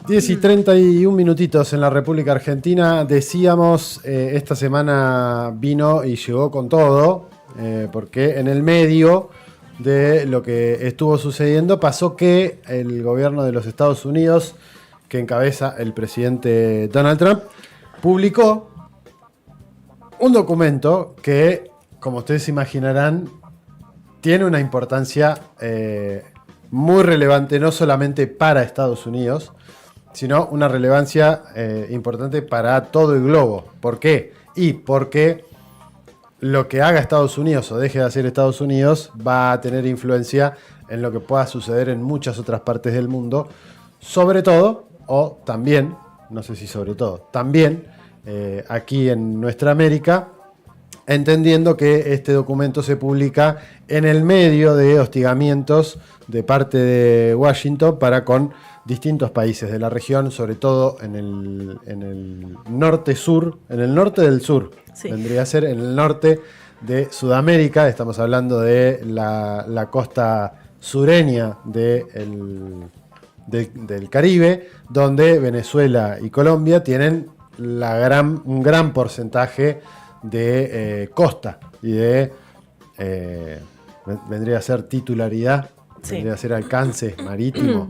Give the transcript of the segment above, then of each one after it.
(10:31) en la República Argentina. Decíamos, esta semana vino y llegó con todo, porque en el medio de lo que estuvo sucediendo pasó que el gobierno de los Estados Unidos, que encabeza el presidente Donald Trump, publicó un documento que, como ustedes imaginarán, tiene una importancia muy relevante, no solamente para Estados Unidos, sino una relevancia importante para todo el globo. ¿Por qué? Y porque lo que haga Estados Unidos o deje de hacer Estados Unidos va a tener influencia en lo que pueda suceder en muchas otras partes del mundo, sobre todo, o también, no sé si sobre todo, también aquí en nuestra América, entendiendo que este documento se publica en el medio de hostigamientos de parte de Washington para con distintos países de la región, sobre todo en el norte-sur, en el norte del sur, sí. Vendría a ser en el norte de Sudamérica. Estamos hablando de la costa sureña del Caribe, donde Venezuela y Colombia tienen un gran porcentaje de costa y de vendría a ser titularidad, sí. Vendría a ser alcance marítimo.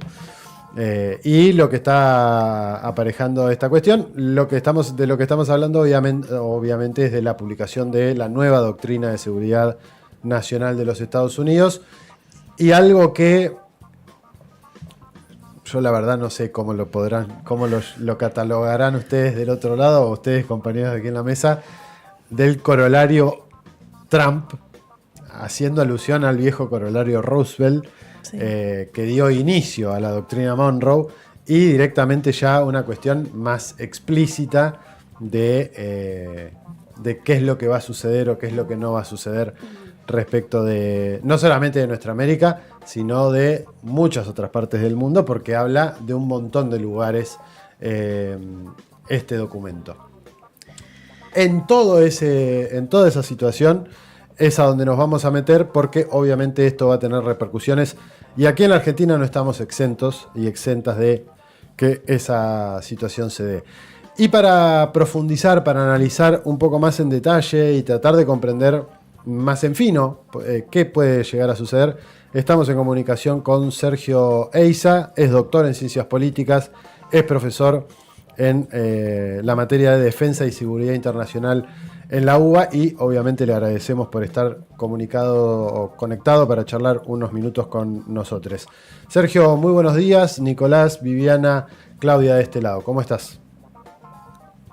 Y lo que está aparejando esta cuestión, de lo que estamos hablando obviamente es de la publicación de la nueva doctrina de seguridad nacional de los Estados Unidos, y algo que yo la verdad no sé cómo lo catalogarán ustedes del otro lado, o ustedes, compañeros aquí en la mesa, del corolario Trump, haciendo alusión al viejo corolario Roosevelt, sí. Que dio inicio a la doctrina Monroe, y directamente ya una cuestión más explícita de qué es lo que va a suceder o qué es lo que no va a suceder respecto de, no solamente de nuestra América, sino de muchas otras partes del mundo, porque habla de un montón de lugares este documento. En toda esa situación es a donde nos vamos a meter, porque obviamente esto va a tener repercusiones, y aquí en la Argentina no estamos exentos y exentas de que esa situación se dé. Y para profundizar, para analizar un poco más en detalle y tratar de comprender más en fino qué puede llegar a suceder, estamos en comunicación con Sergio Eiza. Es doctor en Ciencias Políticas, es profesor en la materia de Defensa y Seguridad Internacional en la UBA, y obviamente le agradecemos por estar conectado para charlar unos minutos con nosotros. Sergio, muy buenos días. Nicolás, Viviana, Claudia de este lado, ¿cómo estás?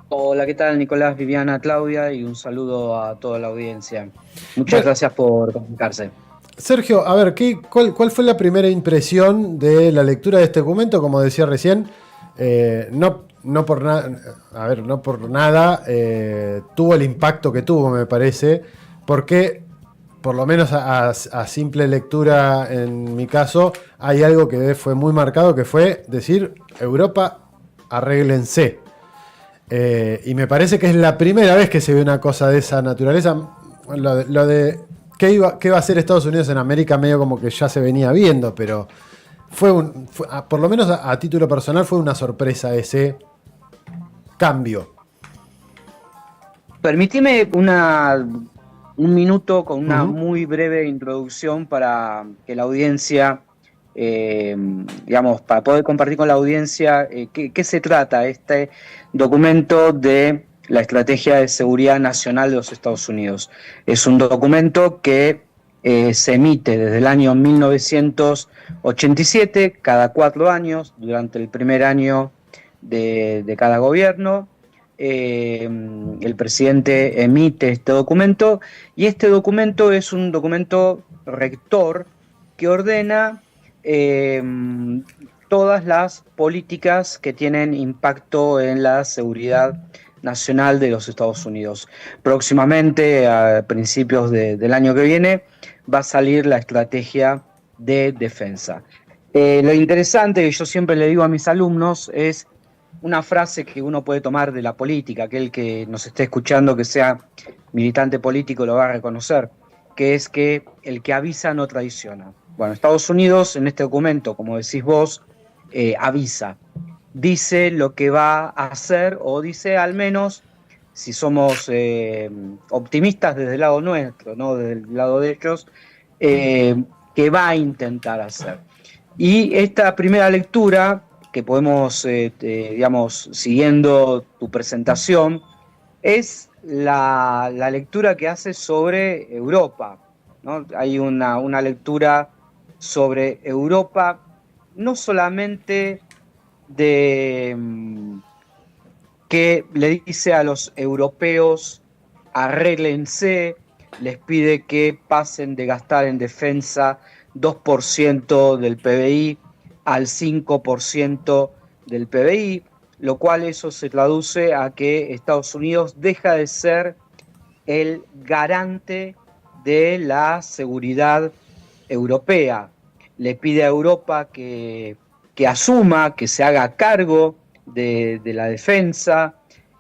Hola, ¿qué tal? Nicolás, Viviana, Claudia, y un saludo a toda la audiencia. Muchas gracias por comunicarse. Sergio, a ver, ¿cuál fue la primera impresión de la lectura de este documento? Como decía recién, no por nada tuvo el impacto que tuvo, me parece, porque por lo menos a simple lectura, en mi caso, hay algo que fue muy marcado, que fue decir: Europa, arréglense. Y me parece que es la primera vez que se ve una cosa de esa naturaleza. Lo de qué iba a hacer Estados Unidos en América medio como que ya se venía viendo, pero por lo menos a título personal fue una sorpresa ese cambio. Permíteme un minuto con una muy breve introducción para que la audiencia, para poder compartir con la audiencia qué se trata este documento de la Estrategia de Seguridad Nacional de los Estados Unidos. Es un documento que se emite desde el año 1987, cada 4 años, durante el primer año de cada gobierno. El presidente emite este documento, y este documento es un documento rector que ordena todas las políticas que tienen impacto en la seguridad nacional de los Estados Unidos. Próximamente, a principios del año que viene, va a salir la estrategia de defensa. Lo interesante que yo siempre le digo a mis alumnos es una frase que uno puede tomar de la política. Aquel que nos esté escuchando, que sea militante político, lo va a reconocer, que es que el que avisa no traiciona. Bueno, Estados Unidos en este documento, como decís vos, avisa, dice lo que va a hacer, o dice al menos, si somos optimistas desde el lado nuestro, no desde el lado de ellos, que va a intentar hacer. Y esta primera lectura, que podemos, digamos, siguiendo tu presentación, es la lectura que hace sobre Europa, ¿no? Hay una lectura sobre Europa, no solamente de que le dice a los europeos, arréglense, les pide que pasen de gastar en defensa 2% del PBI al 5% del PBI, lo cual eso se traduce a que Estados Unidos deja de ser el garante de la seguridad europea. Le pide a Europa que asuma, que se haga cargo de la defensa,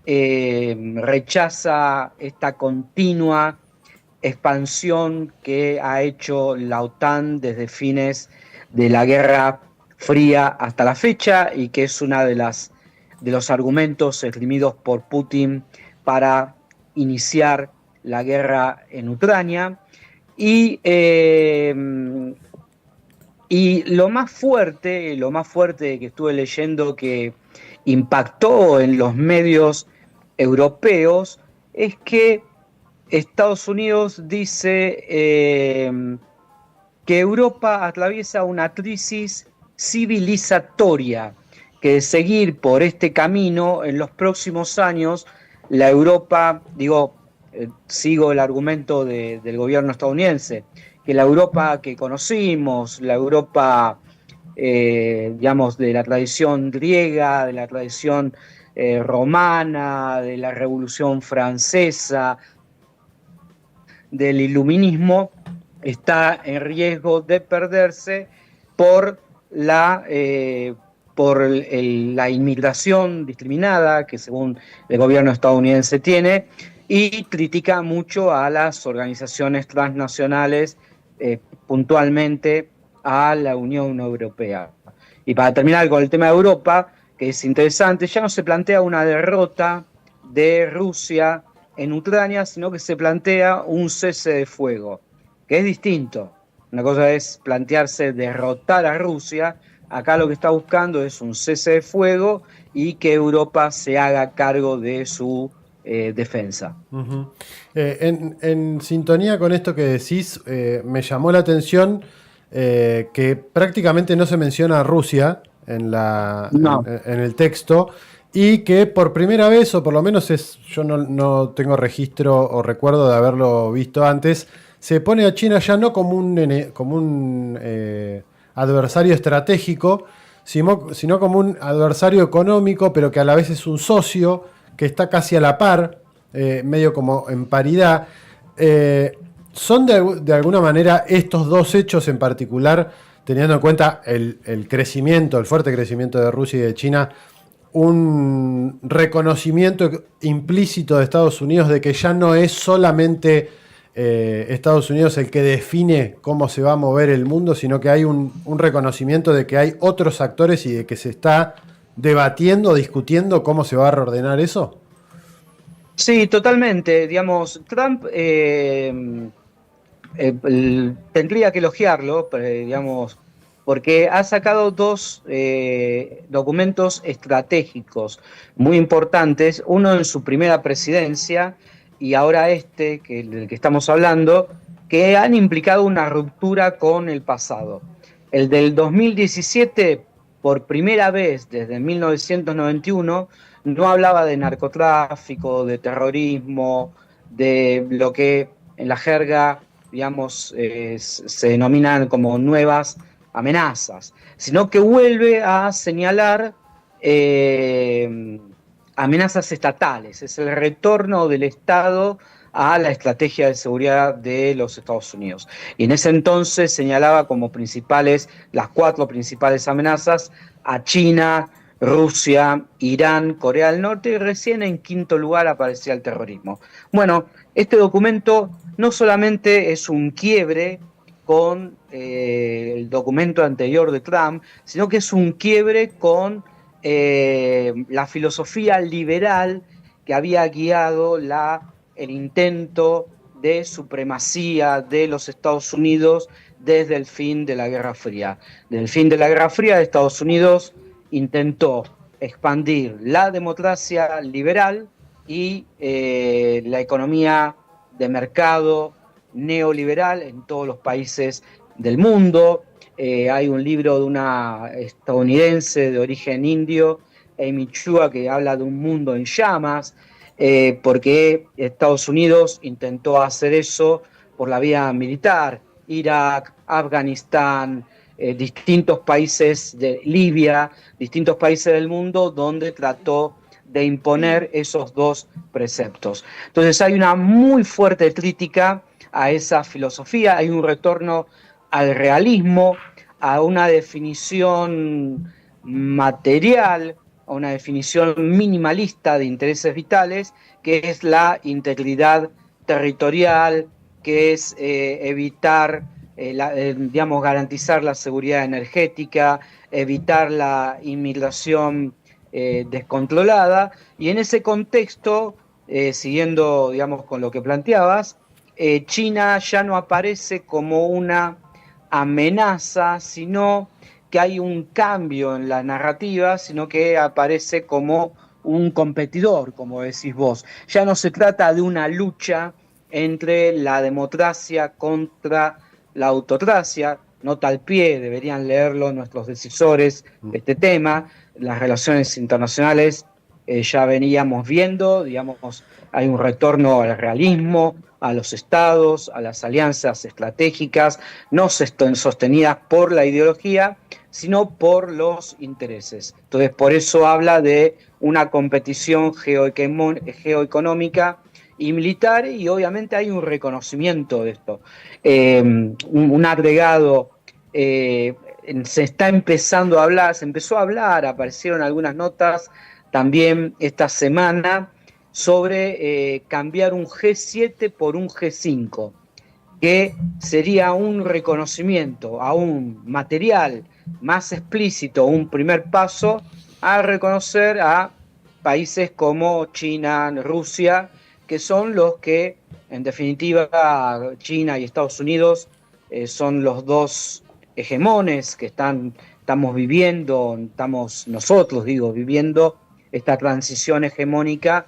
rechaza esta continua expansión que ha hecho la OTAN desde fines de la Guerra Fría hasta la fecha y que es una de los argumentos esgrimidos por Putin para iniciar la guerra en Ucrania. Y lo más fuerte que estuve leyendo que impactó en los medios europeos es que Estados Unidos dice que Europa atraviesa una crisis civilizatoria, que de seguir por este camino en los próximos años, la Europa, sigo el argumento del gobierno estadounidense, que la Europa que conocimos, la Europa, digamos, de la tradición griega, de la tradición romana, de la Revolución Francesa, del iluminismo, está en riesgo de perderse por la inmigración discriminada que según el gobierno estadounidense tiene, y critica mucho a las organizaciones transnacionales, puntualmente a la Unión Europea. Y para terminar con el tema de Europa, que es interesante, ya no se plantea una derrota de Rusia en Ucrania, sino que se plantea un cese de fuego, que es distinto. Una cosa es plantearse derrotar a Rusia, acá lo que está buscando es un cese de fuego y que Europa se haga cargo de su defensa. Uh-huh. En sintonía con esto que decís, me llamó la atención que prácticamente no se menciona a Rusia No. en el texto y que por primera vez, o por lo menos yo no tengo registro o recuerdo de haberlo visto antes, se pone a China ya no como un adversario estratégico, sino como un adversario económico, pero que a la vez es un socio que está casi a la par, medio como en paridad. ¿Son de alguna manera estos dos hechos en particular, teniendo en cuenta el fuerte crecimiento de Rusia y de China, un reconocimiento implícito de Estados Unidos de que ya no es solamente Estados Unidos el que define cómo se va a mover el mundo, sino que hay un reconocimiento de que hay otros actores y de que se está debatiendo, discutiendo cómo se va a reordenar eso? Sí, totalmente. Digamos, Trump tendría que elogiarlo, digamos, porque ha sacado dos documentos estratégicos muy importantes, uno en su primera presidencia y ahora del que estamos hablando, que han implicado una ruptura con el pasado. El del 2017, por primera vez desde 1991, no hablaba de narcotráfico, de terrorismo, de lo que en la jerga, digamos, se denominan como nuevas amenazas, sino que vuelve a señalar amenazas estatales. Es el retorno del Estado a la estrategia de seguridad de los Estados Unidos. Y en ese entonces señalaba como las 4 principales amenazas a China, Rusia, Irán, Corea del Norte, y recién en quinto lugar aparecía el terrorismo. Bueno, este documento no solamente es un quiebre con el documento anterior de Trump, sino que es un quiebre con la filosofía liberal que había guiado el intento de supremacía de los Estados Unidos desde el fin de la Guerra Fría. Desde el fin de la Guerra Fría, Estados Unidos intentó expandir la democracia liberal y la economía de mercado neoliberal en todos los países del mundo. Hay un libro de una estadounidense de origen indio, Amy Chua, que habla de un mundo en llamas, porque Estados Unidos intentó hacer eso por la vía militar. Irak, Afganistán, distintos países de Libia, distintos países del mundo donde trató de imponer esos dos preceptos. Entonces hay una muy fuerte crítica a esa filosofía, hay un retorno al realismo, a una definición material, a una definición minimalista de intereses vitales, que es la integridad territorial, que es evitar, digamos, garantizar la seguridad energética, evitar la inmigración descontrolada, y en ese contexto, siguiendo, digamos, con lo que planteabas, China ya no aparece como una amenaza, sino que hay un cambio en la narrativa, sino que aparece como un competidor, como decís vos. Ya no se trata de una lucha entre la democracia contra la autocracia, nota al pie, deberían leerlo nuestros decisores, este tema, las relaciones internacionales ya veníamos viendo, digamos, hay un retorno al realismo, a los estados, a las alianzas estratégicas, no sostenidas por la ideología, sino por los intereses. Entonces, por eso habla de una competición geoeconómica y militar, y obviamente hay un reconocimiento de esto. Un agregado, se está empezando a hablar, se empezó a hablar, aparecieron algunas notas también esta semana sobre cambiar un G7 por un G5, que sería un reconocimiento a un material más explícito, un primer paso a reconocer a países como China, Rusia, que son los que, en definitiva, China y Estados Unidos son los dos hegemones que estamos viviendo, viviendo esta transición hegemónica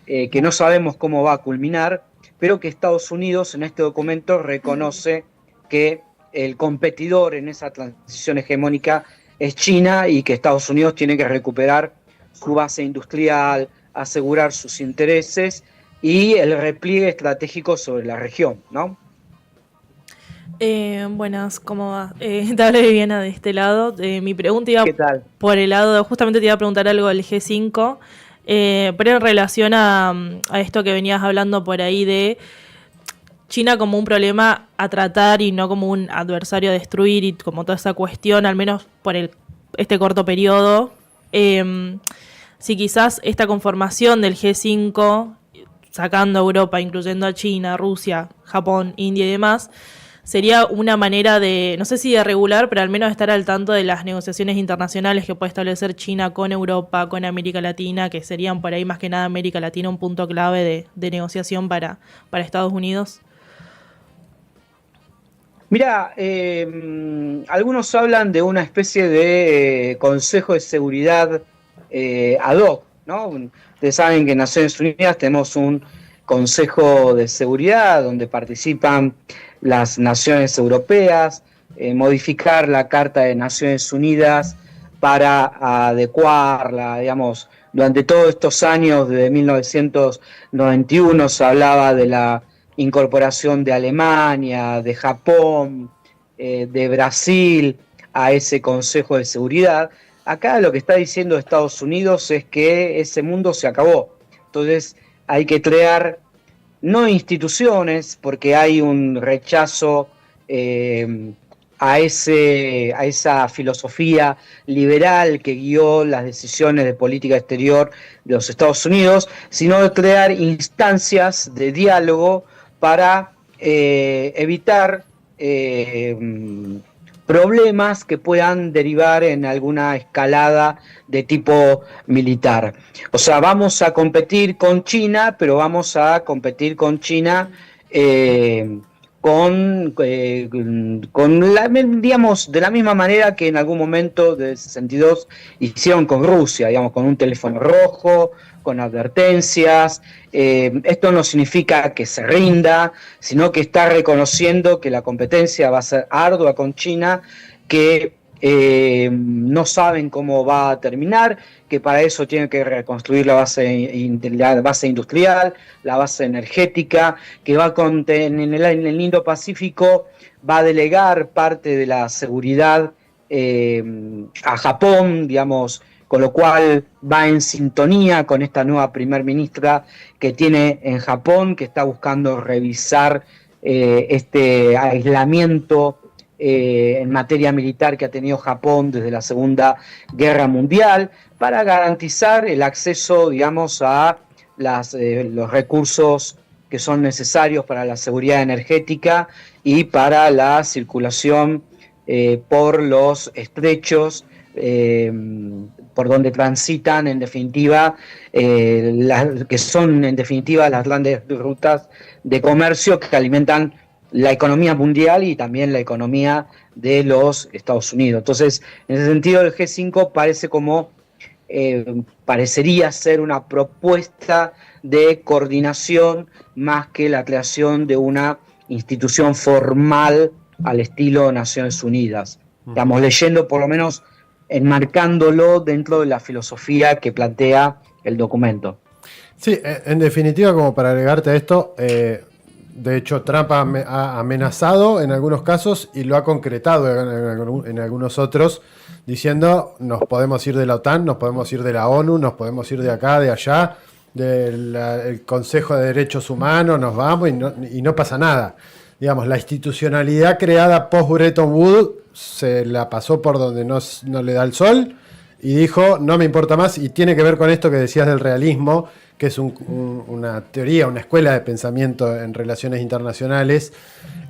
que no sabemos cómo va a culminar, pero que Estados Unidos en este documento reconoce que el competidor en esa transición hegemónica es China y que Estados Unidos tiene que recuperar su base industrial, asegurar sus intereses y el repliegue estratégico sobre la región, ¿no? Buenas, ¿cómo va? Te habla Viviana de este lado. Mi pregunta iba por el lado, justamente te iba a preguntar algo del G5, pero en relación a esto que venías hablando por ahí de China como un problema a tratar y no como un adversario a destruir, y como toda esa cuestión, al menos por este corto periodo. Si quizás esta conformación del G5, sacando a Europa, incluyendo a China, Rusia, Japón, India y demás, sería una manera de, no sé si de regular, pero al menos estar al tanto de las negociaciones internacionales que puede establecer China con Europa, con América Latina, que serían por ahí más que nada América Latina un punto clave de negociación para Estados Unidos. Mira, algunos hablan de una especie de Consejo de Seguridad ad hoc, ¿no? Ustedes saben que en Naciones Unidas tenemos un Consejo de Seguridad donde participan las naciones europeas, modificar la Carta de Naciones Unidas para adecuarla, digamos, durante todos estos años, desde 1991 se hablaba de la incorporación de Alemania, de Japón, de Brasil a ese Consejo de Seguridad. Acá lo que está diciendo Estados Unidos es que ese mundo se acabó. Entonces hay que crear no instituciones, porque hay un rechazo a esa filosofía liberal que guió las decisiones de política exterior de los Estados Unidos, sino de crear instancias de diálogo para evitar problemas que puedan derivar en alguna escalada de tipo militar. O sea, vamos a competir con China, pero vamos a competir con China digamos, de la misma manera que en algún momento de 62 hicieron con Rusia, digamos, con un teléfono rojo, con advertencias. Esto no significa que se rinda, sino que está reconociendo que la competencia va a ser ardua con China, que no saben cómo va a terminar, que para eso tienen que reconstruir la base industrial, la base energética, que va en el Indo-Pacífico va a delegar parte de la seguridad a Japón, digamos, con lo cual va en sintonía con esta nueva primer ministra que tiene en Japón, que está buscando revisar este aislamiento en materia militar que ha tenido Japón desde la Segunda Guerra Mundial, para garantizar el acceso, digamos, a los recursos que son necesarios para la seguridad energética y para la circulación por los estrechos por donde transitan, en definitiva, que son en definitiva las grandes rutas de comercio que alimentan la economía mundial y también la economía de los Estados Unidos. Entonces, en ese sentido, el G5 parecería ser una propuesta de coordinación más que la creación de una institución formal al estilo Naciones Unidas. Estamos leyendo, por lo menos, enmarcándolo dentro de la filosofía que plantea el documento. Sí, en definitiva, como para agregarte a esto, de hecho Trump ha amenazado en algunos casos y lo ha concretado en algunos otros, diciendo nos podemos ir de la OTAN, nos podemos ir de la ONU, nos podemos ir de acá, de allá, del Consejo de Derechos Humanos, nos vamos y no pasa nada. Digamos, la institucionalidad creada post-Bretton Woods se la pasó por donde no le da el sol y dijo, no me importa más, y tiene que ver con esto que decías del realismo, que es una teoría, una escuela de pensamiento en relaciones internacionales,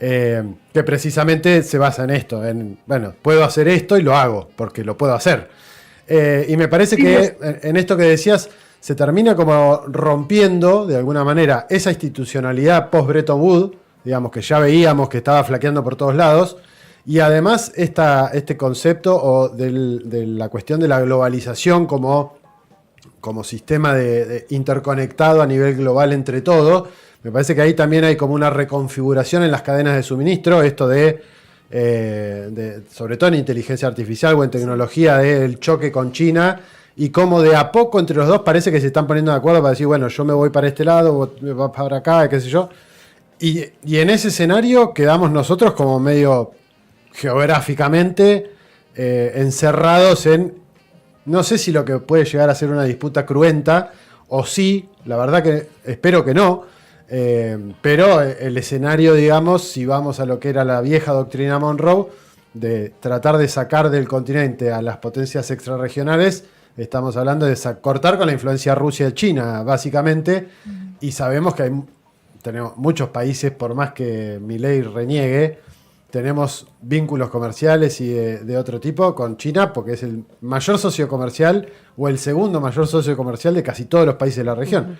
que precisamente se basa en esto, bueno, puedo hacer esto y lo hago, porque lo puedo hacer. Y me parece que en esto que decías, se termina como rompiendo, de alguna manera, esa institucionalidad post-Bretton Woods, digamos, que ya veíamos que estaba flaqueando por todos lados, y además este concepto de la cuestión de la globalización como sistema de interconectado a nivel global entre todo, me parece que ahí también hay como una reconfiguración en las cadenas de suministro, esto de sobre todo en inteligencia artificial o en tecnología, del choque con China, y cómo de a poco entre los dos parece que se están poniendo de acuerdo para decir, bueno, yo me voy para este lado, vos vas para acá, qué sé yo. Y en ese escenario quedamos nosotros como medio geográficamente encerrados en, no sé si lo que puede llegar a ser una disputa cruenta, o sí, la verdad que espero que no, pero el escenario, digamos, si vamos a lo que era la vieja doctrina Monroe, de tratar de sacar del continente a las potencias extrarregionales, estamos hablando de cortar con la influencia Rusia y China, básicamente, y sabemos que tenemos muchos países, por más que Milei reniegue, tenemos vínculos comerciales y de otro tipo con China, porque es el mayor socio comercial o el segundo mayor socio comercial de casi todos los países de la región.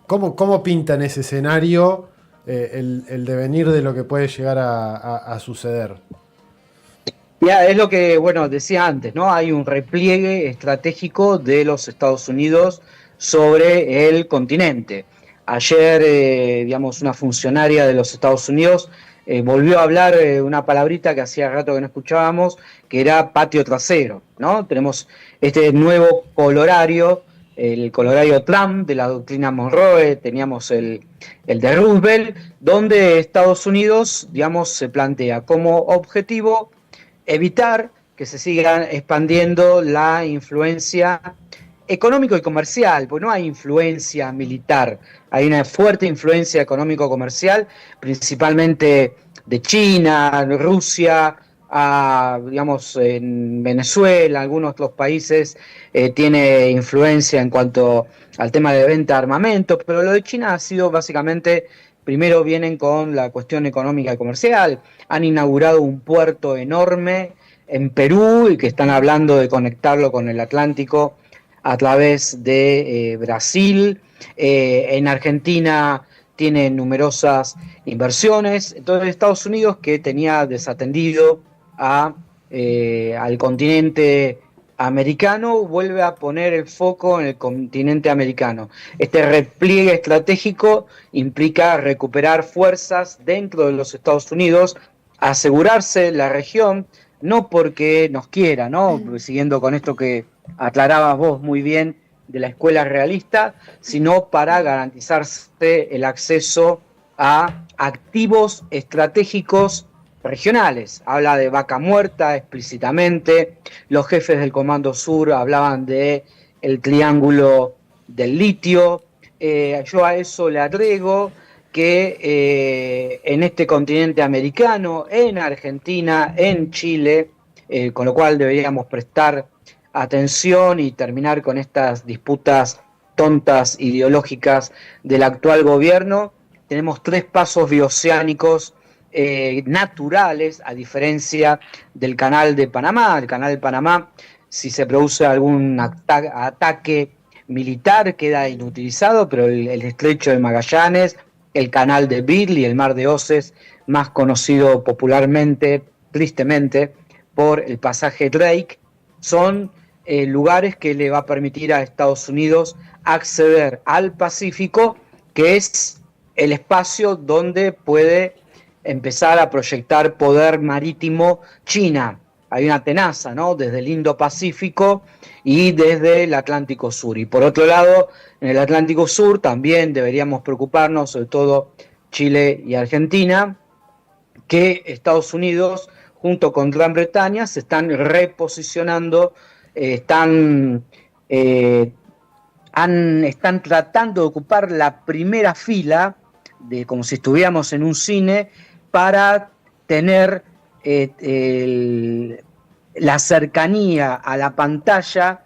¿Cómo pinta en ese escenario el devenir de lo que puede llegar a suceder? Ya, es lo que, bueno, decía antes, ¿no? Hay un repliegue estratégico de los Estados Unidos sobre el continente. Ayer, digamos, una funcionaria de los Estados Unidos volvió a hablar una palabrita que hacía rato que no escuchábamos, que era patio trasero, ¿no? Tenemos este nuevo colorario, el colorario Trump de la doctrina Monroe, teníamos el de Roosevelt, donde Estados Unidos, digamos, se plantea como objetivo evitar que se siga expandiendo la influencia económico y comercial, pues no hay influencia militar, hay una fuerte influencia económico-comercial, principalmente de China, Rusia, digamos, en Venezuela, algunos otros países tiene influencia en cuanto al tema de venta de armamentos, pero lo de China ha sido básicamente Primero vienen con la cuestión económica y comercial, han inaugurado un puerto enorme en Perú y que están hablando de conectarlo con el Atlántico a través de Brasil. En Argentina tiene numerosas inversiones. Entonces Estados Unidos, que tenía desatendido al continente americano, vuelve a poner el foco en el continente americano. Este repliegue estratégico implica recuperar fuerzas dentro de los Estados Unidos, asegurarse la región, no porque nos quiera, ¿no? Siguiendo con esto que aclarabas vos muy bien de la escuela realista, sino para garantizarse el acceso a activos estratégicos regionales. Habla de Vaca Muerta explícitamente, los jefes del Comando Sur hablaban de el triángulo del litio. Yo a eso le agrego que en este continente americano, en Argentina, en Chile, con lo cual deberíamos prestar atención y terminar con estas disputas tontas ideológicas del actual gobierno. Tenemos 3 pasos bioceánicos naturales, a diferencia del Canal de Panamá. El Canal de Panamá, si se produce algún ataque militar, queda inutilizado, pero el Estrecho de Magallanes, el Canal de Beagle y el Mar de Oces, más conocido popularmente, tristemente, por el pasaje Drake, son lugares que le va a permitir a Estados Unidos acceder al Pacífico, que es el espacio donde puede empezar a proyectar poder marítimo China. Hay una tenaza, ¿no? Desde el Indo-Pacífico y desde el Atlántico Sur. Y por otro lado, en el Atlántico Sur también deberíamos preocuparnos, sobre todo Chile y Argentina, que Estados Unidos, junto con Gran Bretaña, se están reposicionando, están tratando de ocupar la primera fila, como si estuviéramos en un cine, para tener la cercanía a la pantalla,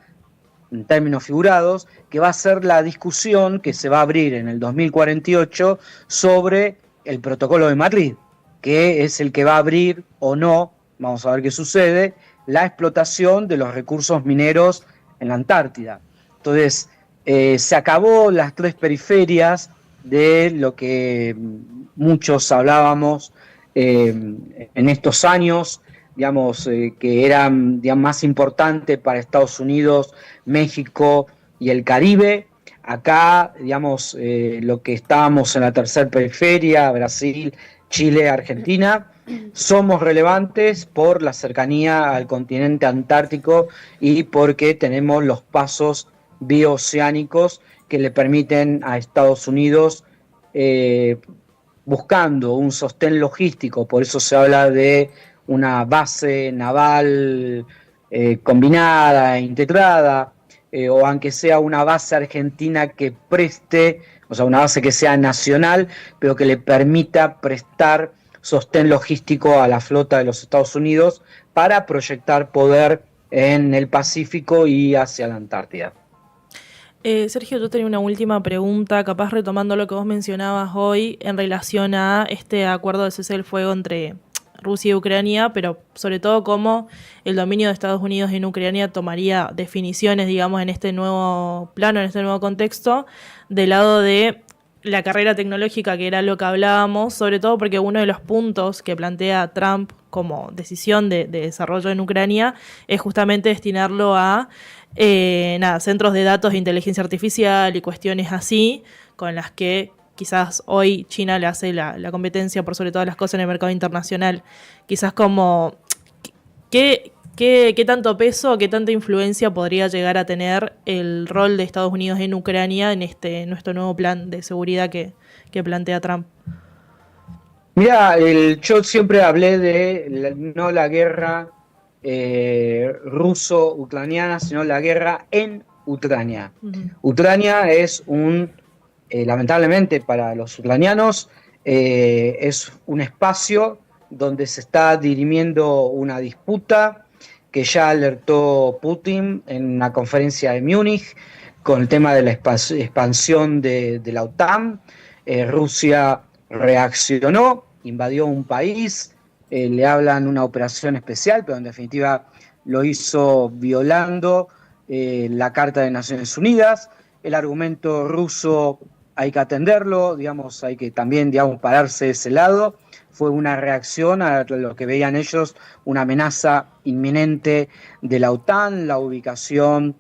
en términos figurados, que va a ser la discusión que se va a abrir en el 2048 sobre el Protocolo de Madrid, que es el que va a abrir o no, vamos a ver qué sucede, la explotación de los recursos mineros en la Antártida. Entonces, se acabó las 3 periferias de lo que muchos hablábamos en estos años, digamos, que eran más importantes para Estados Unidos, México y el Caribe. Acá, digamos, lo que estábamos en la tercera periferia, Brasil, Chile, Argentina, somos relevantes por la cercanía al continente antártico y porque tenemos los pasos bioceánicos que le permiten a Estados Unidos, buscando un sostén logístico, por eso se habla de una base naval combinada, integrada, o aunque sea una base argentina que preste, o sea, una base que sea nacional, pero que le permita prestar sostén logístico a la flota de los Estados Unidos para proyectar poder en el Pacífico y hacia la Antártida. Sergio, yo tenía una última pregunta, capaz retomando lo que vos mencionabas hoy en relación a este acuerdo de cese del fuego entre Rusia y Ucrania, pero sobre todo cómo el dominio de Estados Unidos en Ucrania tomaría definiciones, digamos, en este nuevo plano, en este nuevo contexto, del lado de la carrera tecnológica, que era lo que hablábamos, sobre todo porque uno de los puntos que plantea Trump como decisión de desarrollo en Ucrania es justamente destinarlo a centros de datos de inteligencia artificial y cuestiones así, con las que quizás hoy China le hace la competencia por sobre todas las cosas en el mercado internacional. Quizás como, ¿qué tanto peso, qué tanta influencia podría llegar a tener el rol de Estados Unidos en Ucrania en nuestro nuevo plan de seguridad que plantea Trump? Mira, yo siempre hablé de no la guerra ruso-ucraniana, sino la guerra en Ucrania. Uh-huh. Ucrania es lamentablemente para los ucranianos, es un espacio donde se está dirimiendo una disputa que ya alertó Putin en una conferencia de Múnich con el tema de la expansión de la OTAN. Rusia reaccionó, invadió un país, le hablan una operación especial, pero en definitiva lo hizo violando la Carta de Naciones Unidas. El argumento ruso hay que atenderlo, digamos, hay que también, digamos, pararse de ese lado. Fue una reacción a lo que veían ellos, una amenaza inminente de la OTAN, la ubicación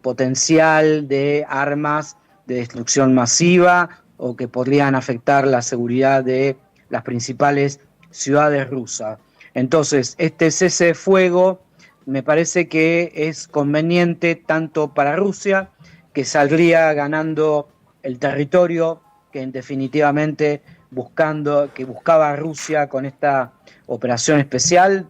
potencial de armas de destrucción masiva o que podrían afectar la seguridad de las principales ciudades rusas. Entonces, este cese de fuego me parece que es conveniente tanto para Rusia, que saldría ganando el territorio que definitivamente buscaba Rusia con esta operación especial,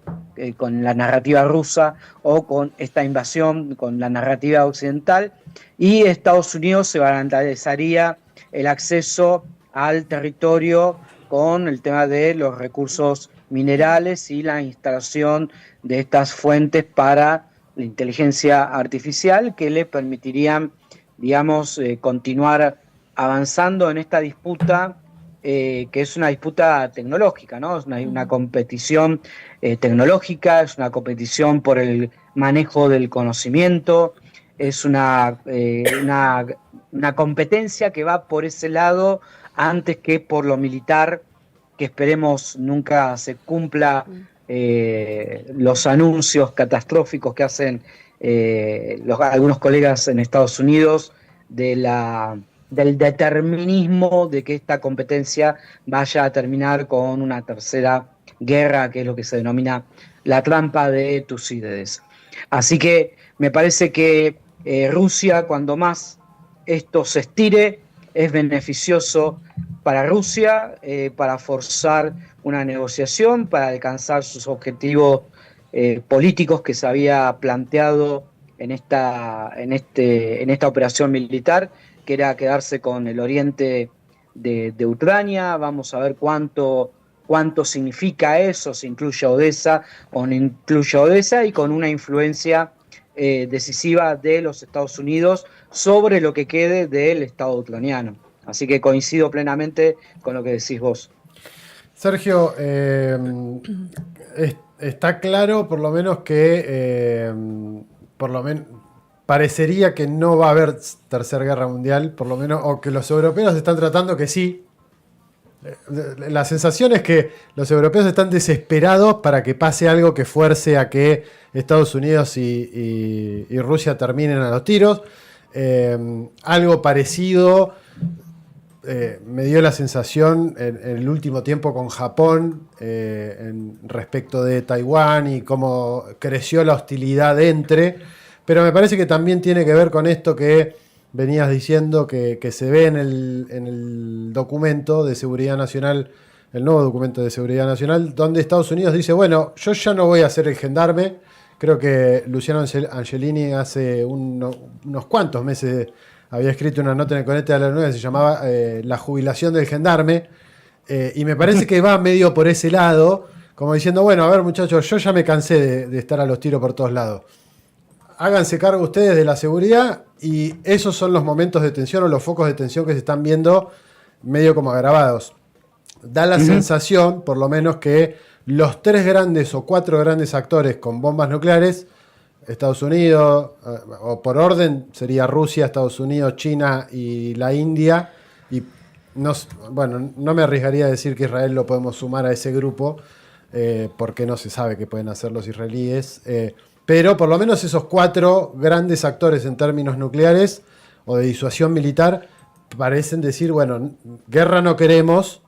con la narrativa rusa, o con esta invasión con la narrativa occidental, y Estados Unidos se garantizaría el acceso al territorio con el tema de los recursos minerales y la instalación de estas fuentes para la inteligencia artificial que le permitirían, digamos, continuar avanzando en esta disputa, que es una disputa tecnológica, ¿no? Es una competición tecnológica, es una competición por el manejo del conocimiento, es una competencia que va por ese lado antes que por lo militar, que esperemos nunca se cumpla los anuncios catastróficos que hacen algunos colegas en Estados Unidos del determinismo de que esta competencia vaya a terminar con una tercera guerra, que es lo que se denomina la trampa de Tucídides. Así que me parece que Rusia, cuando más esto se estire, es beneficioso para Rusia, para forzar una negociación, para alcanzar sus objetivos políticos que se había planteado en esta operación militar, que era quedarse con el oriente de Ucrania. Vamos a ver cuánto significa eso, si incluye Odessa o no incluye Odessa, y con una influencia decisiva de los Estados Unidos sobre lo que quede del Estado ucraniano. Así que coincido plenamente con lo que decís vos. Sergio, está claro por lo menos que parecería que no va a haber tercera guerra mundial, por lo menos, o que los europeos están tratando que sí. La sensación es que los europeos están desesperados para que pase algo que fuerce a que Estados Unidos y Rusia terminen a los tiros. Algo parecido me dio la sensación en el último tiempo con Japón respecto de Taiwán y cómo creció la hostilidad pero me parece que también tiene que ver con esto que venías diciendo, que se ve en el documento de seguridad nacional, el nuevo documento de seguridad nacional, donde Estados Unidos dice, bueno, yo ya no voy a ser el gendarme. Creo que Luciano Angelini hace unos cuantos meses había escrito una nota en el Conecte de la 9 que se llamaba La jubilación del gendarme, y me parece que va medio por ese lado, como diciendo, bueno, a ver muchachos, yo ya me cansé de estar a los tiros por todos lados. Háganse cargo ustedes de la seguridad, y esos son los momentos de tensión o los focos de tensión que se están viendo medio como agravados. Da la sensación, por lo menos, que los 3 grandes o 4 grandes actores con bombas nucleares, Estados Unidos, o por orden sería Rusia, Estados Unidos, China y la India, y no me arriesgaría a decir que Israel lo podemos sumar a ese grupo, porque no se sabe qué pueden hacer los israelíes, pero por lo menos esos 4 grandes actores en términos nucleares o de disuasión militar parecen decir, bueno, guerra no queremos,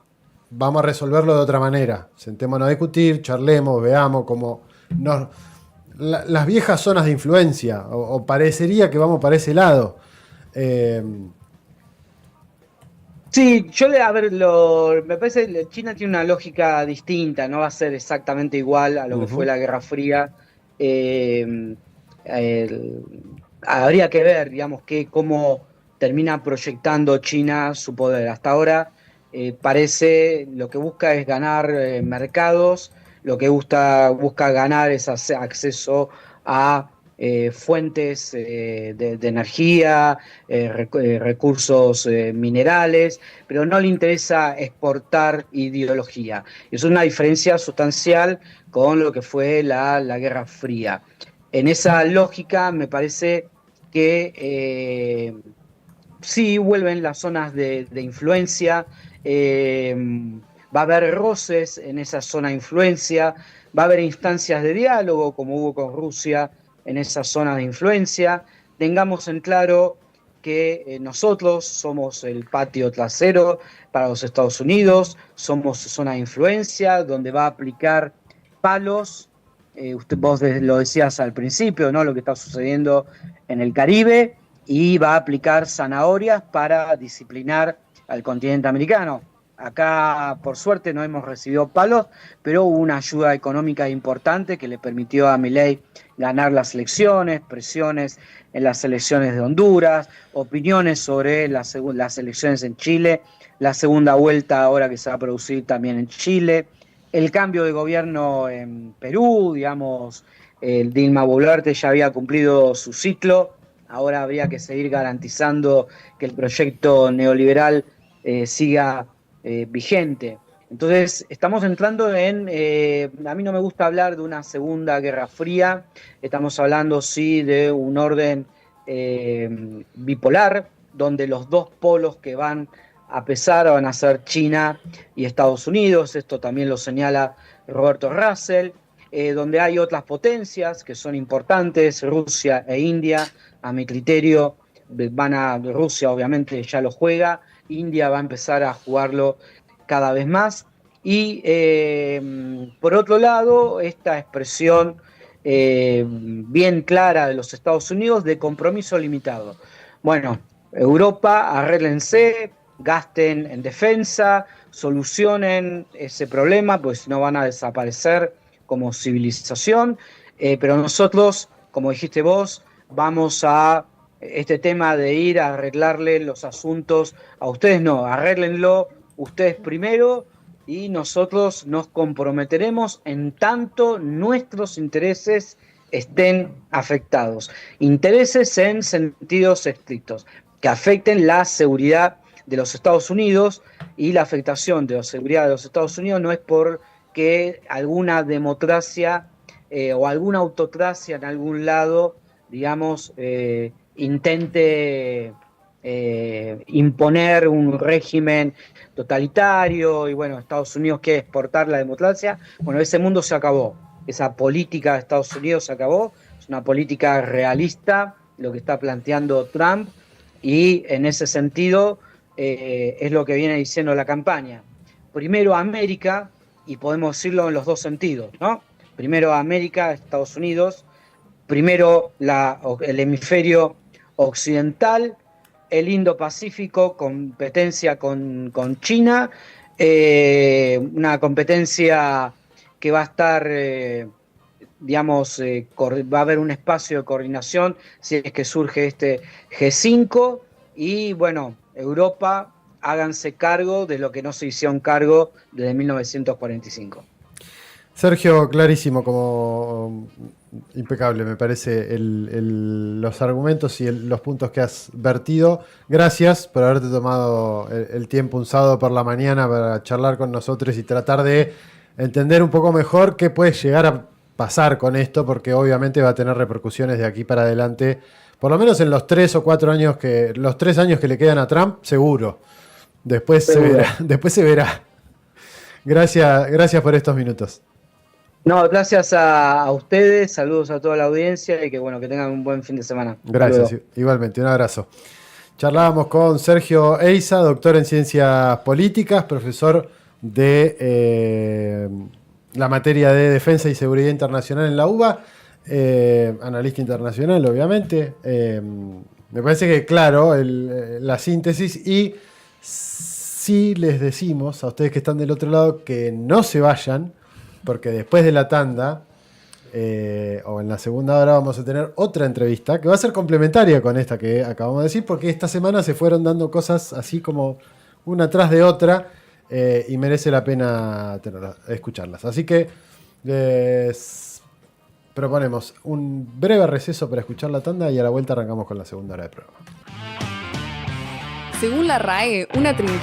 vamos a resolverlo de otra manera. Sentémonos a discutir, charlemos, veamos cómo las viejas zonas de influencia, o parecería que vamos para ese lado. Sí, me parece que China tiene una lógica distinta, no va a ser exactamente igual a lo que fue la Guerra Fría. Habría que ver, digamos, cómo termina proyectando China su poder. Hasta ahora parece lo que busca es ganar mercados, lo que busca ganar es acceso a fuentes de energía, recursos minerales, pero no le interesa exportar ideología. Es una diferencia sustancial con lo que fue la Guerra Fría. En esa lógica me parece que sí vuelven las zonas de influencia, va a haber roces en esa zona de influencia, va a haber instancias de diálogo como hubo con Rusia en esa zona de influencia. Tengamos en claro que nosotros somos el patio trasero para los Estados Unidos, somos zona de influencia donde va a aplicar palos. Vos lo decías al principio, ¿no? Lo que está sucediendo en el Caribe, y va a aplicar zanahorias para disciplinar al continente americano. Acá, por suerte, no hemos recibido palos, pero hubo una ayuda económica importante que le permitió a Milei ganar las elecciones, presiones en las elecciones de Honduras, opiniones sobre las elecciones en Chile, la segunda vuelta ahora que se va a producir también en Chile, el cambio de gobierno en Perú, digamos, Dilma Boluarte ya había cumplido su ciclo. Ahora habría que seguir garantizando que el proyecto neoliberal siga vigente. Entonces, estamos entrando a mí no me gusta hablar de una segunda guerra fría, estamos hablando sí de un orden bipolar, donde los dos polos que van a pesar van a ser China y Estados Unidos. Esto también lo señala Roberto Russell. Donde hay otras potencias que son importantes, Rusia e India, a mi criterio, Rusia obviamente ya lo juega, India va a empezar a jugarlo cada vez más. Y por otro lado, esta expresión bien clara de los Estados Unidos de compromiso limitado. Bueno, Europa, arréglense, gasten en defensa, solucionen ese problema, pues si no van a desaparecer como civilización, pero nosotros, como dijiste vos, vamos a este tema de ir a arreglarle los asuntos a ustedes, no, arréglenlo ustedes primero y nosotros nos comprometeremos en tanto nuestros intereses estén afectados. Intereses en sentidos estrictos, que afecten la seguridad de los Estados Unidos, y la afectación de la seguridad de los Estados Unidos no es por que alguna democracia o alguna autocracia en algún lado, digamos, intente imponer un régimen totalitario y bueno, Estados Unidos quiere exportar la democracia. Bueno, ese mundo se acabó, esa política de Estados Unidos se acabó, es una política realista lo que está planteando Trump, y en ese sentido es lo que viene diciendo la campaña. Primero América, y podemos decirlo en los dos sentidos, ¿no? Primero América, Estados Unidos, primero el hemisferio occidental, el Indo-Pacífico, competencia con China, una competencia que va a estar, digamos, va a haber un espacio de coordinación si es que surge este G5, y bueno, Europa, háganse cargo de lo que no se hicieron cargo desde 1945. Sergio, clarísimo, como impecable, me parece los argumentos y los puntos que has vertido. Gracias por haberte tomado el tiempo un sábado por la mañana para charlar con nosotros y tratar de entender un poco mejor qué puede llegar a pasar con esto, porque obviamente va a tener repercusiones de aquí para adelante, por lo menos en los 3 o 4 años los 3 años que le quedan a Trump, seguro. Después se verá. Gracias por estos minutos. No, gracias a ustedes, saludos a toda la audiencia y que bueno, que tengan un buen fin de semana. Gracias, igualmente, un abrazo. Charlábamos con Sergio Eiza, doctor en Ciencias Políticas, profesor de la materia de Defensa y Seguridad Internacional en la UBA, analista internacional, obviamente. Me parece que claro la síntesis, y sí les decimos a ustedes que están del otro lado que no se vayan, porque después de la tanda o en la segunda hora vamos a tener otra entrevista que va a ser complementaria con esta que acabamos de decir, porque esta semana se fueron dando cosas así como una tras de otra y merece la pena escucharlas. Así que proponemos un breve receso para escuchar la tanda y a la vuelta arrancamos con la segunda hora del programa. Según la RAE, una trinchera